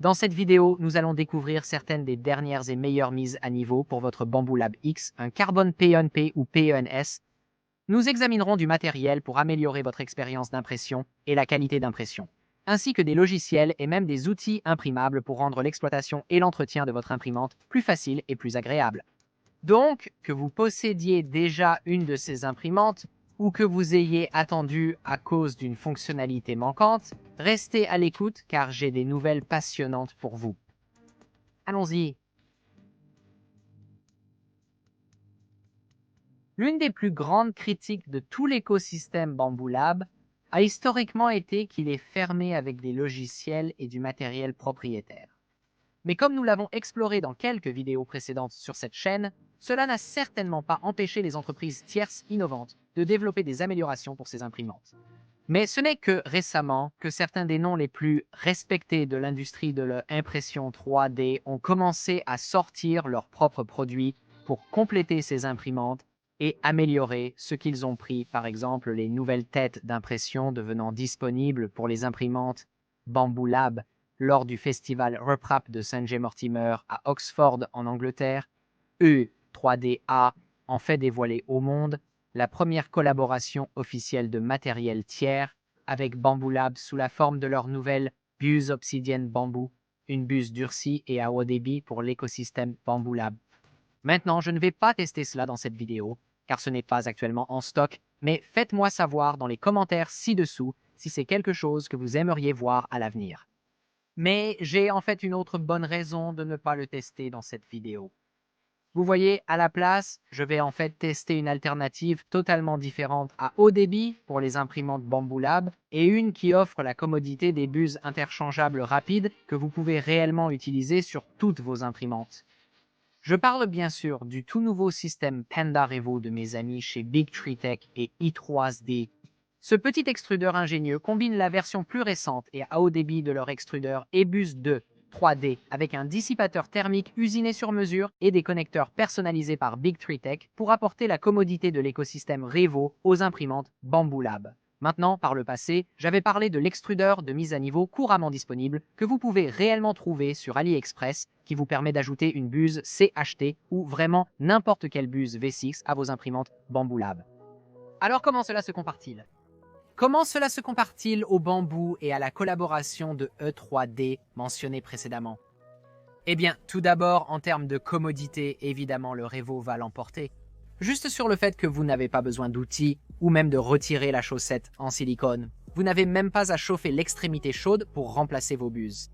Dans cette vidéo, nous allons découvrir certaines des dernières et meilleures mises à niveau pour votre Bambu Lab X, un Carbon PE1P ou PE1S. Nous examinerons du matériel pour améliorer votre expérience d'impression et la qualité d'impression, ainsi que des logiciels et même des outils imprimables pour rendre l'exploitation et l'entretien de votre imprimante plus facile et plus agréable. Donc, que vous possédiez déjà une de ces imprimantes ou que vous ayez attendu à cause d'une fonctionnalité manquante, restez à l'écoute car j'ai des nouvelles passionnantes pour vous. Allons-y. L'une des plus grandes critiques de tout l'écosystème Bambu Lab a historiquement été qu'il est fermé avec des logiciels et du matériel propriétaire. Mais comme nous l'avons exploré dans quelques vidéos précédentes sur cette chaîne, cela n'a certainement pas empêché les entreprises tierces innovantes de développer des améliorations pour ces imprimantes. Mais ce n'est que récemment que certains des noms les plus respectés de l'industrie de l'impression 3D ont commencé à sortir leurs propres produits pour compléter ces imprimantes et améliorer ce qu'ils ont pris, par exemple les nouvelles têtes d'impression devenant disponibles pour les imprimantes Bambu Lab lors du festival Reprap de Sanjay Mortimer à Oxford en Angleterre. E3DA en fait dévoiler au monde la première collaboration officielle de matériel tiers avec Bambu Lab sous la forme de leur nouvelle buse obsidienne bambou, une buse durcie et à haut débit pour l'écosystème Bambu Lab. Maintenant, je ne vais pas tester cela dans cette vidéo, car ce n'est pas actuellement en stock, mais faites-moi savoir dans les commentaires ci-dessous si c'est quelque chose que vous aimeriez voir à l'avenir. Mais j'ai en fait une autre bonne raison de ne pas le tester dans cette vidéo. Vous voyez, à la place, je vais en fait tester une alternative totalement différente à haut débit pour les imprimantes Bambu Lab et une qui offre la commodité des buses interchangeables rapides que vous pouvez réellement utiliser sur toutes vos imprimantes. Je parle bien sûr du tout nouveau système Panda Revo de mes amis chez Big Tree Tech et i3D. Ce petit extrudeur ingénieux combine la version plus récente et à haut débit de leur extrudeur EBUS 2 3D avec un dissipateur thermique usiné sur mesure et des connecteurs personnalisés par Big Tree Tech pour apporter la commodité de l'écosystème Revo aux imprimantes Bambu Lab. Maintenant, par le passé, j'avais parlé de l'extrudeur de mise à niveau couramment disponible que vous pouvez réellement trouver sur AliExpress qui vous permet d'ajouter une buse CHT ou vraiment n'importe quelle buse V6 à vos imprimantes Bambu Lab. Alors comment cela se compare-t-il ? Comment cela se compare-t-il au bambou et à la collaboration de E3D mentionnée précédemment? Eh bien, tout d'abord, en termes de commodité, évidemment, le Revo va l'emporter. Juste sur le fait que vous n'avez pas besoin d'outils ou même de retirer la chaussette en silicone. Vous n'avez même pas à chauffer l'extrémité chaude pour remplacer vos buses.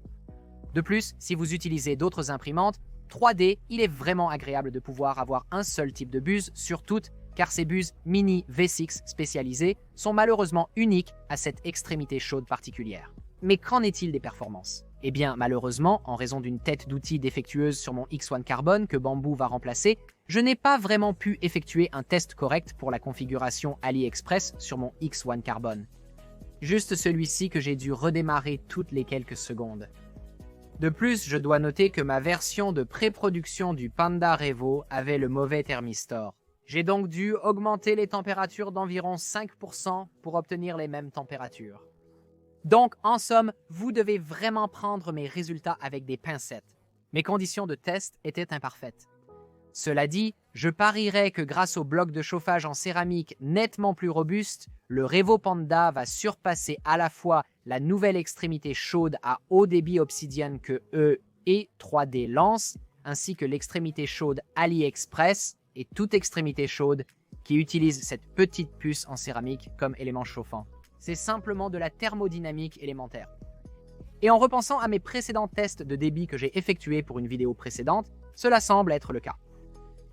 De plus, si vous utilisez d'autres imprimantes, 3D, il est vraiment agréable de pouvoir avoir un seul type de buse sur toutes, car ces buses mini V6 spécialisées sont malheureusement uniques à cette extrémité chaude particulière. Mais qu'en est-il des performances? Eh bien, malheureusement, en raison d'une tête d'outil défectueuse sur mon X1 Carbon que Bambu va remplacer, je n'ai pas vraiment pu effectuer un test correct pour la configuration AliExpress sur mon X1 Carbon. Juste celui-ci que j'ai dû redémarrer toutes les quelques secondes. De plus, je dois noter que ma version de pré-production du Panda Revo avait le mauvais thermistor. J'ai donc dû augmenter les températures d'environ 5% pour obtenir les mêmes températures. Donc, en somme, vous devez vraiment prendre mes résultats avec des pincettes. Mes conditions de test étaient imparfaites. Cela dit, je parierais que grâce au bloc de chauffage en céramique nettement plus robuste, le Revo Panda va surpasser à la fois la nouvelle extrémité chaude à haut débit obsidienne que E et 3D lancent, ainsi que l'extrémité chaude AliExpress et toute extrémité chaude qui utilise cette petite puce en céramique comme élément chauffant. C'est simplement de la thermodynamique élémentaire. Et en repensant à mes précédents tests de débit que j'ai effectués pour une vidéo précédente, cela semble être le cas.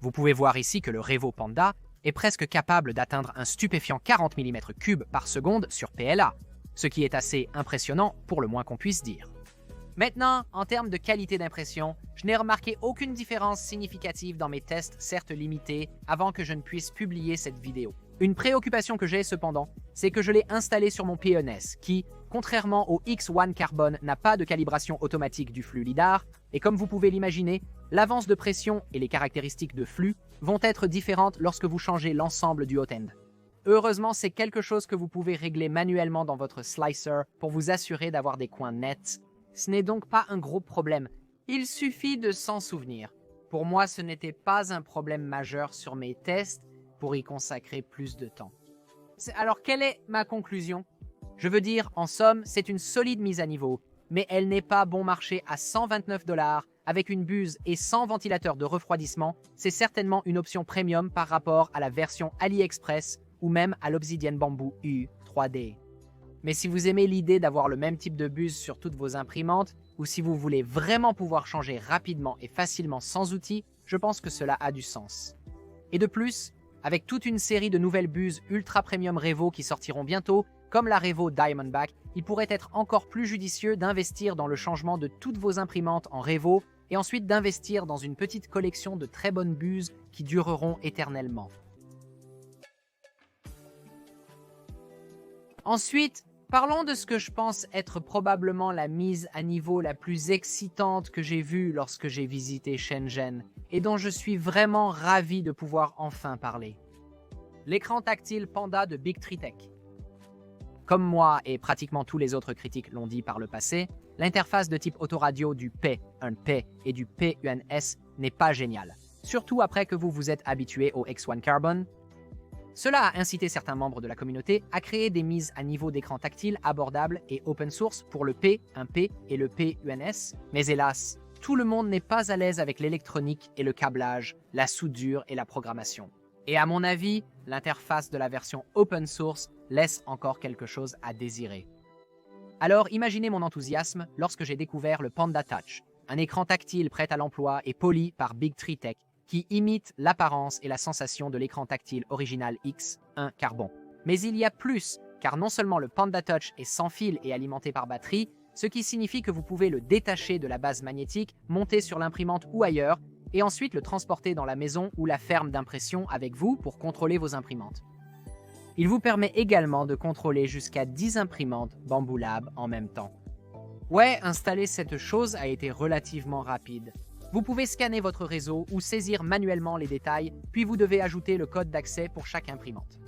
Vous pouvez voir ici que le Revo Panda est presque capable d'atteindre un stupéfiant 40 mm3 par seconde sur PLA, ce qui est assez impressionnant pour le moins qu'on puisse dire. Maintenant, en termes de qualité d'impression, je n'ai remarqué aucune différence significative dans mes tests, certes limités, avant que je ne puisse publier cette vidéo. Une préoccupation que j'ai cependant, c'est que je l'ai installé sur mon PE1S, qui, contrairement au X1 Carbon, n'a pas de calibration automatique du flux LiDAR, et comme vous pouvez l'imaginer, l'avance de pression et les caractéristiques de flux vont être différentes lorsque vous changez l'ensemble du hot-end. Heureusement, c'est quelque chose que vous pouvez régler manuellement dans votre slicer pour vous assurer d'avoir des coins nets, Ce n'est donc pas un gros problème. Il suffit de s'en souvenir. Pour moi, ce n'était pas un problème majeur sur mes tests pour y consacrer plus de temps. Alors, quelle est ma conclusion? Je veux dire, en somme, c'est une solide mise à niveau, mais elle n'est pas bon marché à 129 $, avec une buse et sans ventilateur de refroidissement. C'est certainement une option premium par rapport à la version AliExpress ou même à l'Obsidian Bamboo U 3D. Mais si vous aimez l'idée d'avoir le même type de buse sur toutes vos imprimantes, ou si vous voulez vraiment pouvoir changer rapidement et facilement sans outils, je pense que cela a du sens. Et de plus, avec toute une série de nouvelles buses ultra premium Revo qui sortiront bientôt, comme la Revo Diamondback, il pourrait être encore plus judicieux d'investir dans le changement de toutes vos imprimantes en Revo et ensuite d'investir dans une petite collection de très bonnes buses qui dureront éternellement. Ensuite, parlons de ce que je pense être probablement la mise à niveau la plus excitante que j'ai vue lorsque j'ai visité Shenzhen et dont je suis vraiment ravi de pouvoir enfin parler. L'écran tactile Panda de Big Tree Tech. Comme moi et pratiquement tous les autres critiques l'ont dit par le passé, l'interface de type autoradio du P1P et du PUNS n'est pas géniale, surtout après que vous vous êtes habitué au X1 Carbon. Cela a incité certains membres de la communauté à créer des mises à niveau d'écran tactile abordables et open source pour le P1P et le PUNS, mais hélas, tout le monde n'est pas à l'aise avec l'électronique et le câblage, la soudure et la programmation. Et à mon avis, l'interface de la version open source laisse encore quelque chose à désirer. Alors imaginez mon enthousiasme lorsque j'ai découvert le Panda Touch, un écran tactile prêt à l'emploi et poli par Big Tree Tech, qui imite l'apparence et la sensation de l'écran tactile original X1 Carbon. Mais il y a plus, car non seulement le Panda Touch est sans fil et alimenté par batterie, ce qui signifie que vous pouvez le détacher de la base magnétique, monter sur l'imprimante ou ailleurs, et ensuite le transporter dans la maison ou la ferme d'impression avec vous pour contrôler vos imprimantes. Il vous permet également de contrôler jusqu'à 10 imprimantes Bamboo Lab en même temps. Ouais, installer cette chose a été relativement rapide. Vous pouvez scanner votre réseau ou saisir manuellement les détails, puis vous devez ajouter le code d'accès pour chaque imprimante.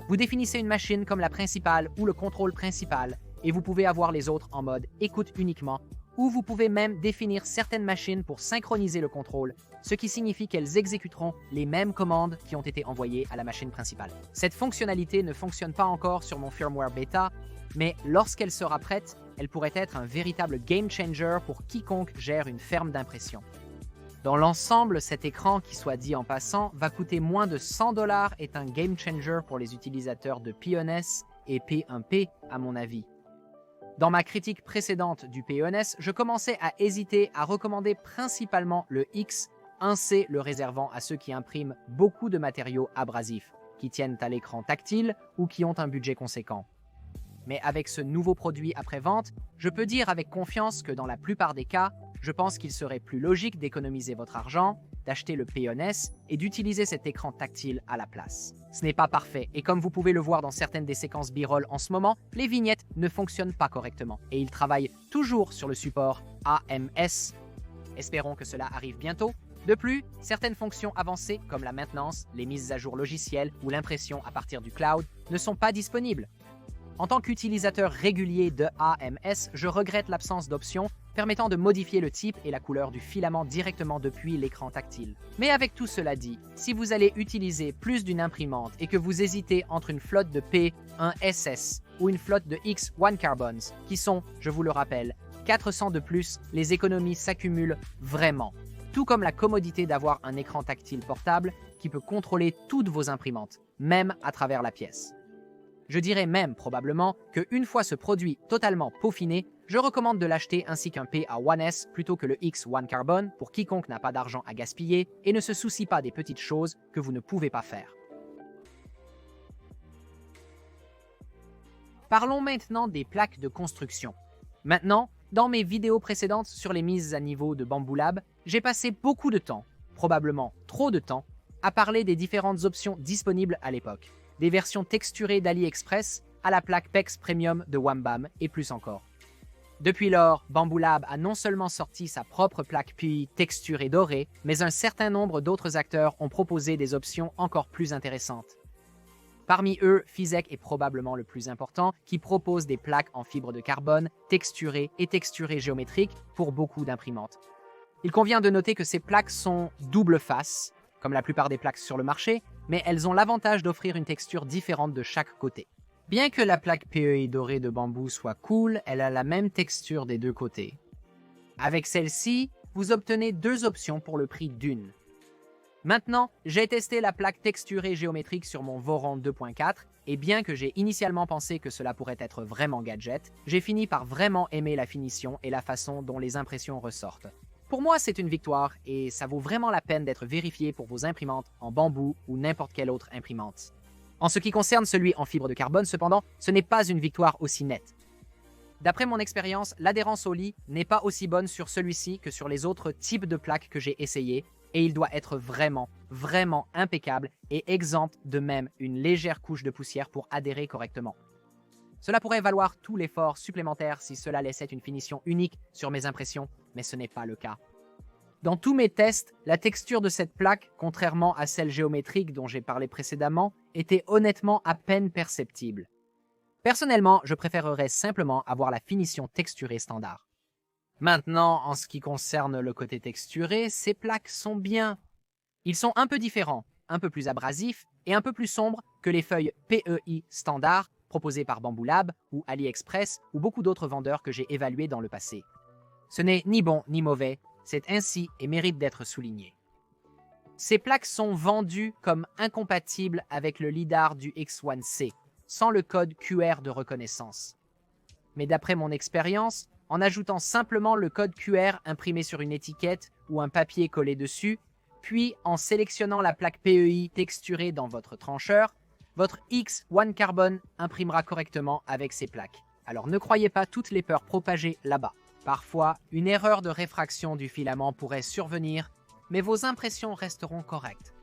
Vous définissez une machine comme la principale ou le contrôle principal, et vous pouvez avoir les autres en mode écoute uniquement, ou vous pouvez même définir certaines machines pour synchroniser le contrôle, ce qui signifie qu'elles exécuteront les mêmes commandes qui ont été envoyées à la machine principale. Cette fonctionnalité ne fonctionne pas encore sur mon firmware bêta, mais lorsqu'elle sera prête, elle pourrait être un véritable game changer pour quiconque gère une ferme d'impression. Dans l'ensemble, cet écran, qui soit dit en passant, va coûter moins de 100 $, est un game changer pour les utilisateurs de PUNS et P1P à mon avis. Dans ma critique précédente du PUNS, je commençais à hésiter à recommander principalement le X1C, le réservant à ceux qui impriment beaucoup de matériaux abrasifs, qui tiennent à l'écran tactile ou qui ont un budget conséquent. Mais avec ce nouveau produit après-vente, je peux dire avec confiance que dans la plupart des cas, je pense qu'il serait plus logique d'économiser votre argent, d'acheter le PUNS et d'utiliser cet écran tactile à la place. Ce n'est pas parfait, et comme vous pouvez le voir dans certaines des séquences B-roll en ce moment, les vignettes ne fonctionnent pas correctement, et ils travaillent toujours sur le support AMS. Espérons que cela arrive bientôt. De plus, certaines fonctions avancées, comme la maintenance, les mises à jour logicielles ou l'impression à partir du cloud, ne sont pas disponibles. En tant qu'utilisateur régulier de AMS, je regrette l'absence d'options permettant de modifier le type et la couleur du filament directement depuis l'écran tactile. Mais avec tout cela dit, si vous allez utiliser plus d'une imprimante et que vous hésitez entre une flotte de P1SS ou une flotte de X1 Carbons, qui sont, je vous le rappelle, 400 de plus, les économies s'accumulent vraiment. Tout comme la commodité d'avoir un écran tactile portable qui peut contrôler toutes vos imprimantes, même à travers la pièce. Je dirais même probablement qu'une fois ce produit totalement peaufiné, je recommande de l'acheter ainsi qu'un PA1S plutôt que le X1 Carbon pour quiconque n'a pas d'argent à gaspiller et ne se soucie pas des petites choses que vous ne pouvez pas faire. Parlons maintenant des plaques de construction. Maintenant, dans mes vidéos précédentes sur les mises à niveau de Bamboo Lab, j'ai passé beaucoup de temps, probablement trop de temps, à parler des différentes options disponibles à l'époque. Des versions texturées d'AliExpress à la plaque PEX Premium de Wambam et plus encore. Depuis lors, Bamboo Lab a non seulement sorti sa propre plaque PUI texturée dorée, mais un certain nombre d'autres acteurs ont proposé des options encore plus intéressantes. Parmi eux, Physek est probablement le plus important, qui propose des plaques en fibre de carbone, texturées et texturées géométriques pour beaucoup d'imprimantes. Il convient de noter que ces plaques sont double face, comme la plupart des plaques sur le marché, mais elles ont l'avantage d'offrir une texture différente de chaque côté. Bien que la plaque PEI dorée de bambou soit cool, elle a la même texture des deux côtés. Avec celle-ci, vous obtenez deux options pour le prix d'une. Maintenant, j'ai testé la plaque texturée géométrique sur mon Voron 2.4 et bien que j'ai initialement pensé que cela pourrait être vraiment gadget, j'ai fini par vraiment aimer la finition et la façon dont les impressions ressortent. Pour moi, c'est une victoire et ça vaut vraiment la peine d'être vérifié pour vos imprimantes en bambou ou n'importe quelle autre imprimante. En ce qui concerne celui en fibre de carbone, cependant, ce n'est pas une victoire aussi nette. D'après mon expérience, l'adhérence au lit n'est pas aussi bonne sur celui-ci que sur les autres types de plaques que j'ai essayées, et il doit être vraiment, vraiment impeccable et exempt de même une légère couche de poussière pour adhérer correctement. Cela pourrait valoir tout l'effort supplémentaire si cela laissait une finition unique sur mes impressions, mais ce n'est pas le cas. Dans tous mes tests, la texture de cette plaque, contrairement à celle géométrique dont j'ai parlé précédemment, était honnêtement à peine perceptible. Personnellement, je préférerais simplement avoir la finition texturée standard. Maintenant, en ce qui concerne le côté texturé, ces plaques sont bien. Ils sont un peu différents, un peu plus abrasifs et un peu plus sombres que les feuilles PEI standard proposées par Bamboo Lab ou AliExpress ou beaucoup d'autres vendeurs que j'ai évalués dans le passé. Ce n'est ni bon ni mauvais, c'est ainsi et mérite d'être souligné. Ces plaques sont vendues comme incompatibles avec le lidar du X1C, sans le code QR de reconnaissance. Mais d'après mon expérience, en ajoutant simplement le code QR imprimé sur une étiquette ou un papier collé dessus, puis en sélectionnant la plaque PEI texturée dans votre trancheur, votre X1 Carbon imprimera correctement avec ces plaques. Alors ne croyez pas toutes les peurs propagées là-bas. Parfois, une erreur de réfraction du filament pourrait survenir, mais vos impressions resteront correctes.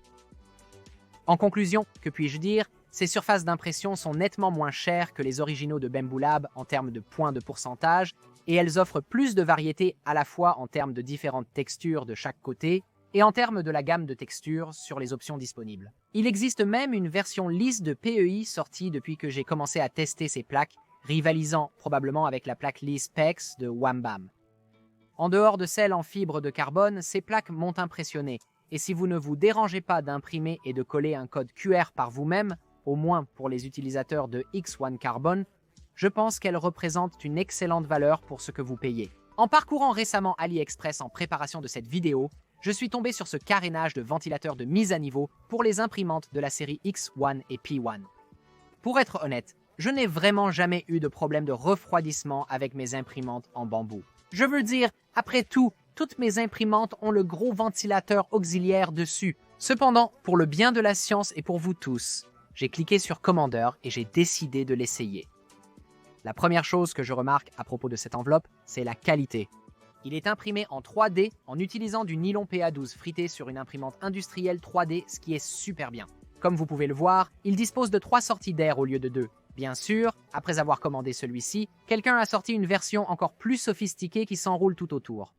En conclusion, que puis-je dire? Ces surfaces d'impression sont nettement moins chères que les originaux de Bamboo Lab en termes de points de pourcentage, et elles offrent plus de variété à la fois en termes de différentes textures de chaque côté et en termes de la gamme de textures sur les options disponibles. Il existe même une version lisse de PEI sortie depuis que j'ai commencé à tester ces plaques, rivalisant probablement avec la plaque lisse PEX de Wham-Bam. En dehors de celles en fibre de carbone, ces plaques m'ont impressionné, et si vous ne vous dérangez pas d'imprimer et de coller un code QR par vous-même, au moins pour les utilisateurs de X1 Carbon, je pense qu'elles représentent une excellente valeur pour ce que vous payez. En parcourant récemment AliExpress en préparation de cette vidéo, je suis tombé sur ce carénage de ventilateurs de mise à niveau pour les imprimantes de la série X1 et P1. Pour être honnête, je n'ai vraiment jamais eu de problème de refroidissement avec mes imprimantes en bambou. Je veux dire, après tout, toutes mes imprimantes ont le gros ventilateur auxiliaire dessus. Cependant, pour le bien de la science et pour vous tous, j'ai cliqué sur commandeur et j'ai décidé de l'essayer. La première chose que je remarque à propos de cette enveloppe, c'est la qualité. Il est imprimé en 3D en utilisant du nylon PA12 frité sur une imprimante industrielle 3D, ce qui est super bien. Comme vous pouvez le voir, il dispose de 3 sorties d'air au lieu de 2. Bien sûr, après avoir commandé celui-ci, quelqu'un a sorti une version encore plus sophistiquée qui s'enroule tout autour.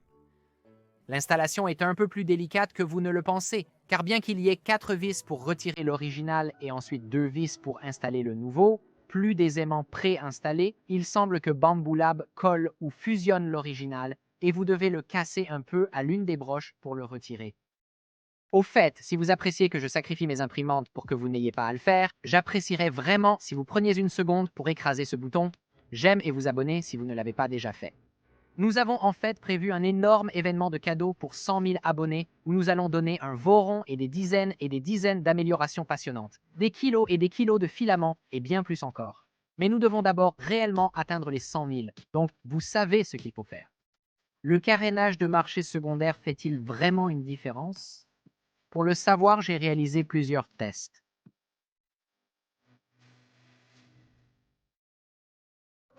L'installation est un peu plus délicate que vous ne le pensez, car bien qu'il y ait 4 vis pour retirer l'original et ensuite 2 vis pour installer le nouveau, plus aisément préinstallé, il semble que Bamboo Lab colle ou fusionne l'original et vous devez le casser un peu à l'une des broches pour le retirer. Au fait, si vous appréciez que je sacrifie mes imprimantes pour que vous n'ayez pas à le faire, j'apprécierais vraiment si vous preniez une seconde pour écraser ce bouton « J'aime » et vous abonner si vous ne l'avez pas déjà fait. Nous avons en fait prévu un énorme événement de cadeaux pour 100 000 abonnés où nous allons donner un Voron et des dizaines d'améliorations passionnantes, des kilos et des kilos de filaments et bien plus encore. Mais nous devons d'abord réellement atteindre les 100 000, donc vous savez ce qu'il faut faire. Le carénage de marché secondaire fait-il vraiment une différence? Pour le savoir, j'ai réalisé plusieurs tests.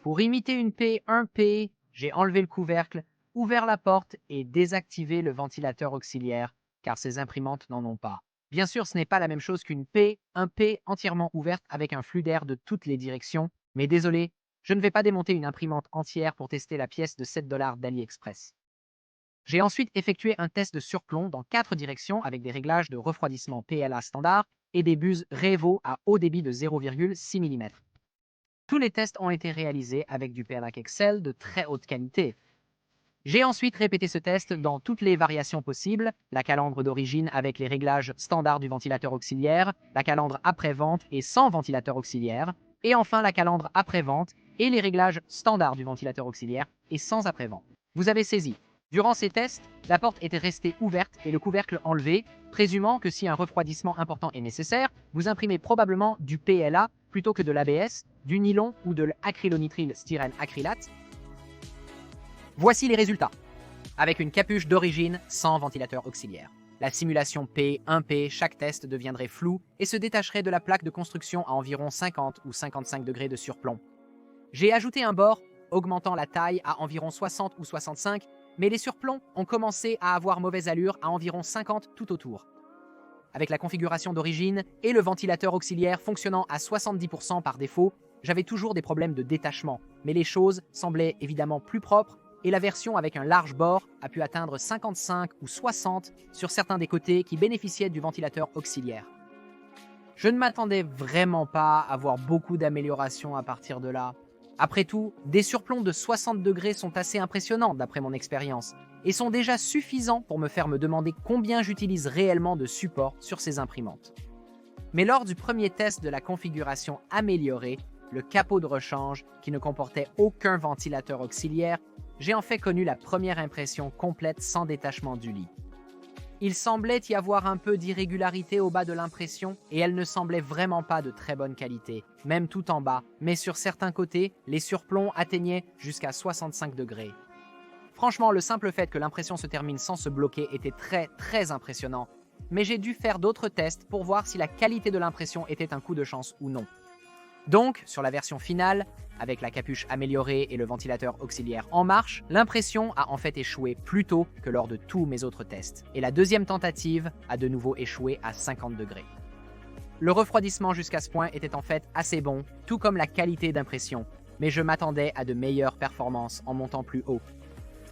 Pour imiter une P1P, j'ai enlevé le couvercle, ouvert la porte et désactivé le ventilateur auxiliaire, car ces imprimantes n'en ont pas. Bien sûr, ce n'est pas la même chose qu'une P1P entièrement ouverte avec un flux d'air de toutes les directions, mais désolé, je ne vais pas démonter une imprimante entière pour tester la pièce de 7 $ d'AliExpress. J'ai ensuite effectué un test de surplomb dans 4 directions avec des réglages de refroidissement PLA standard et des buses Revo à haut débit de 0,6 mm. Tous les tests ont été réalisés avec du PLAC Excel de très haute qualité. J'ai ensuite répété ce test dans toutes les variations possibles, la calandre d'origine avec les réglages standards du ventilateur auxiliaire, la calandre après-vente et sans ventilateur auxiliaire, et enfin la calandre après-vente et les réglages standards du ventilateur auxiliaire et sans après-vente. Vous avez saisi. Durant ces tests, la porte était restée ouverte et le couvercle enlevé, présumant que si un refroidissement important est nécessaire, vous imprimez probablement du PLA plutôt que de l'ABS, du nylon ou de l'acrylonitrile styrène acrylate. Voici les résultats. Avec une capuche d'origine sans ventilateur auxiliaire. La simulation P1P, chaque test deviendrait flou et se détacherait de la plaque de construction à environ 50 ou 55 degrés de surplomb. J'ai ajouté un bord augmentant la taille à environ 60 ou 65, mais les surplombs ont commencé à avoir mauvaise allure à environ 50 tout autour. Avec la configuration d'origine et le ventilateur auxiliaire fonctionnant à 70% par défaut, j'avais toujours des problèmes de détachement, mais les choses semblaient évidemment plus propres et la version avec un large bord a pu atteindre 55 ou 60 sur certains des côtés qui bénéficiaient du ventilateur auxiliaire. Je ne m'attendais vraiment pas à voir beaucoup d'améliorations à partir de là. Après tout, des surplombs de 60 degrés sont assez impressionnants d'après mon expérience et sont déjà suffisants pour me faire me demander combien j'utilise réellement de support sur ces imprimantes. Mais lors du premier test de la configuration améliorée, le capot de rechange, qui ne comportait aucun ventilateur auxiliaire, j'ai en fait connu la première impression complète sans détachement du lit. Il semblait y avoir un peu d'irrégularité au bas de l'impression et elle ne semblait vraiment pas de très bonne qualité, même tout en bas, mais sur certains côtés, les surplombs atteignaient jusqu'à 65 degrés. Franchement, le simple fait que l'impression se termine sans se bloquer était très impressionnant, mais j'ai dû faire d'autres tests pour voir si la qualité de l'impression était un coup de chance ou non. Donc, sur la version finale, avec la capuche améliorée et le ventilateur auxiliaire en marche, l'impression a en fait échoué plus tôt que lors de tous mes autres tests. Et la deuxième tentative a de nouveau échoué à 50 degrés. Le refroidissement jusqu'à ce point était en fait assez bon, tout comme la qualité d'impression, mais je m'attendais à de meilleures performances en montant plus haut.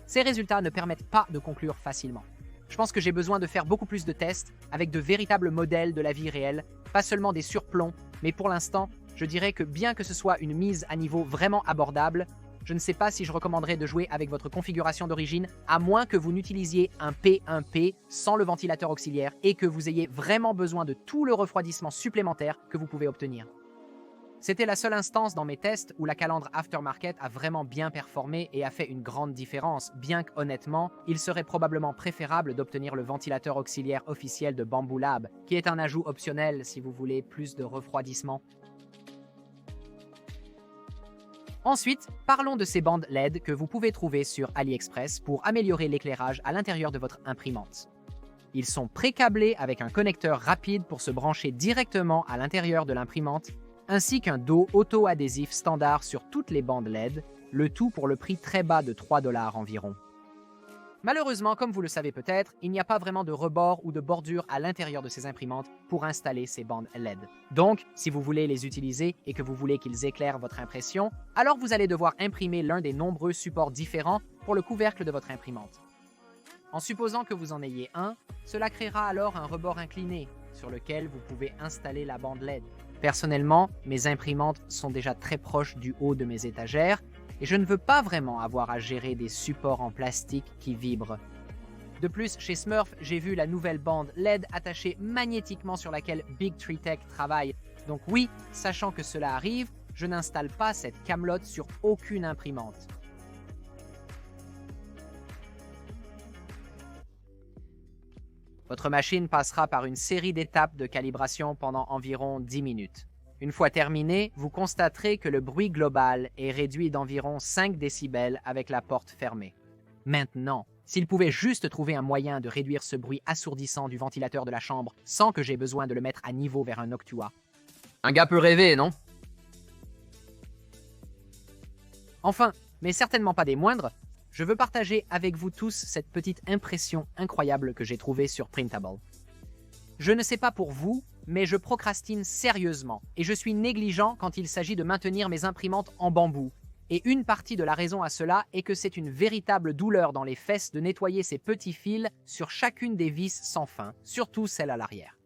Ces résultats ne permettent pas de conclure facilement. Je pense que j'ai besoin de faire beaucoup plus de tests avec de véritables modèles de la vie réelle, pas seulement des surplombs, mais pour l'instant, je dirais que bien que ce soit une mise à niveau vraiment abordable, je ne sais pas si je recommanderais de jouer avec votre configuration d'origine, à moins que vous n'utilisiez un P1P sans le ventilateur auxiliaire et que vous ayez vraiment besoin de tout le refroidissement supplémentaire que vous pouvez obtenir. C'était la seule instance dans mes tests où la calandre aftermarket a vraiment bien performé et a fait une grande différence, bien qu'honnêtement, il serait probablement préférable d'obtenir le ventilateur auxiliaire officiel de Bambu Lab, qui est un ajout optionnel si vous voulez plus de refroidissement. Ensuite, parlons de ces bandes LED que vous pouvez trouver sur AliExpress pour améliorer l'éclairage à l'intérieur de votre imprimante. Ils sont pré-câblés avec un connecteur rapide pour se brancher directement à l'intérieur de l'imprimante, ainsi qu'un dos auto-adhésif standard sur toutes les bandes LED, le tout pour le prix très bas de 3 $ environ. Malheureusement, comme vous le savez peut-être, il n'y a pas vraiment de rebord ou de bordure à l'intérieur de ces imprimantes pour installer ces bandes LED. Donc, si vous voulez les utiliser et que vous voulez qu'ils éclairent votre impression, alors vous allez devoir imprimer l'un des nombreux supports différents pour le couvercle de votre imprimante. En supposant que vous en ayez un, cela créera alors un rebord incliné sur lequel vous pouvez installer la bande LED. Personnellement, mes imprimantes sont déjà très proches du haut de mes étagères et je ne veux pas vraiment avoir à gérer des supports en plastique qui vibrent. De plus, chez Smurf, j'ai vu la nouvelle bande LED attachée magnétiquement sur laquelle Big Tree Tech travaille. Donc oui, sachant que cela arrive, je n'installe pas cette camelote sur aucune imprimante. Votre machine passera par une série d'étapes de calibration pendant environ 10 minutes. Une fois terminé, vous constaterez que le bruit global est réduit d'environ 5 décibels avec la porte fermée. Maintenant, s'il pouvait juste trouver un moyen de réduire ce bruit assourdissant du ventilateur de la chambre sans que j'ai besoin de le mettre à niveau vers un Noctua. Un gars peut rêver, non? Enfin, mais certainement pas des moindres, je veux partager avec vous tous cette petite impression incroyable que j'ai trouvée sur Printable. Je ne sais pas pour vous, mais je procrastine sérieusement et je suis négligent quand il s'agit de maintenir mes imprimantes en bambou. Et une partie de la raison à cela est que c'est une véritable douleur dans les fesses de nettoyer ces petits fils sur chacune des vis sans fin, surtout celle à l'arrière.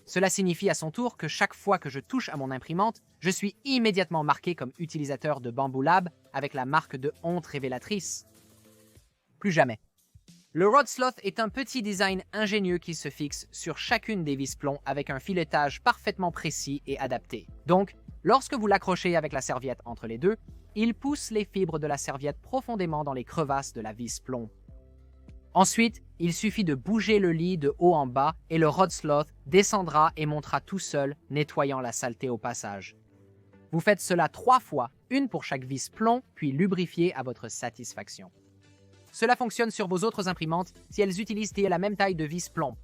Cela signifie à son tour que chaque fois que je touche à mon imprimante, je suis immédiatement marqué comme utilisateur de Bambu Lab avec la marque de honte révélatrice. Plus jamais. Le Rod Sloth est un petit design ingénieux qui se fixe sur chacune des vis plombs avec un filetage parfaitement précis et adapté. Donc, lorsque vous l'accrochez avec la serviette entre les deux, il pousse les fibres de la serviette profondément dans les crevasses de la vis plomb. Ensuite, il suffit de bouger le lit de haut en bas et le Rod Sloth descendra et montera tout seul, nettoyant la saleté au passage. Vous faites cela 3 fois, une pour chaque vis plomb, puis lubrifiez à votre satisfaction. Cela fonctionne sur vos autres imprimantes si elles utilisent la même taille de vis plomb.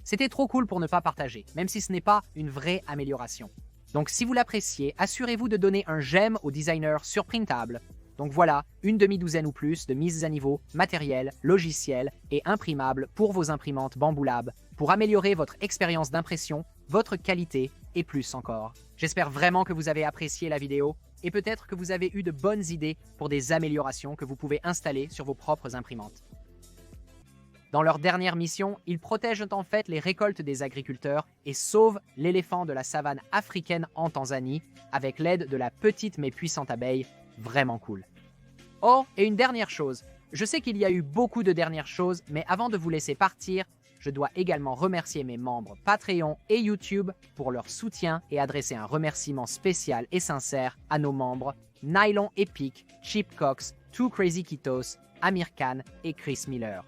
C'était trop cool pour ne pas partager, même si ce n'est pas une vraie amélioration. Donc si vous l'appréciez, assurez-vous de donner un j'aime au designer sur Printable. Donc voilà, une demi-douzaine ou plus de mises à niveau, matériel, logiciel et imprimables pour vos imprimantes Bambu Lab pour améliorer votre expérience d'impression, votre qualité et plus encore. J'espère vraiment que vous avez apprécié la vidéo et peut-être que vous avez eu de bonnes idées pour des améliorations que vous pouvez installer sur vos propres imprimantes. Dans leur dernière mission, ils protègent en fait les récoltes des agriculteurs et sauvent l'éléphant de la savane africaine en Tanzanie avec l'aide de la petite mais puissante abeille. Vraiment cool. Oh, et une dernière chose. Je sais qu'il y a eu beaucoup de dernières choses, mais avant de vous laisser partir, je dois également remercier mes membres Patreon et YouTube pour leur soutien et adresser un remerciement spécial et sincère à nos membres Nylon Epic, Chip Cox, Two Crazy Kitos, Amir Khan et Chris Miller.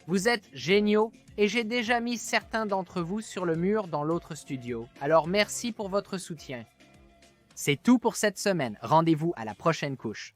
Vous êtes géniaux et j'ai déjà mis certains d'entre vous sur le mur dans l'autre studio, alors merci pour votre soutien. C'est tout pour cette semaine. Rendez-vous à la prochaine couche.